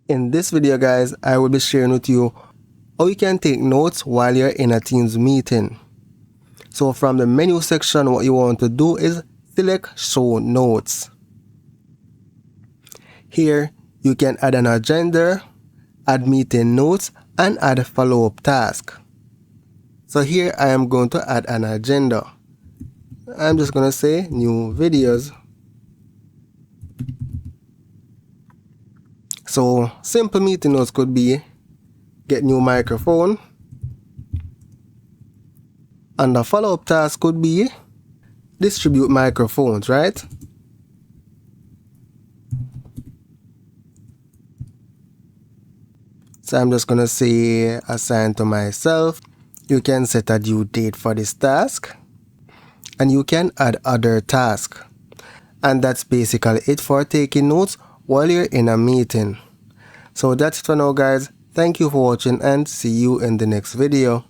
In this video guys, I will be sharing with you how you can take notes while you're in a Teams meeting. So from the menu section, what you want to do is select show notes. Here you can add an agenda, add meeting notes, and add a follow-up task. So here I am going to add an agenda. I'm just going to say new videos. So simple meeting notes could be get new microphone, and the follow-up task could be distribute microphones, right? So I'm just going to say assign to myself. You can set a due date for this task, and you can add other tasks. And that's basically it for taking notes while you're in a meeting. So that's it for now guys. Thank you for watching and see you in the next video.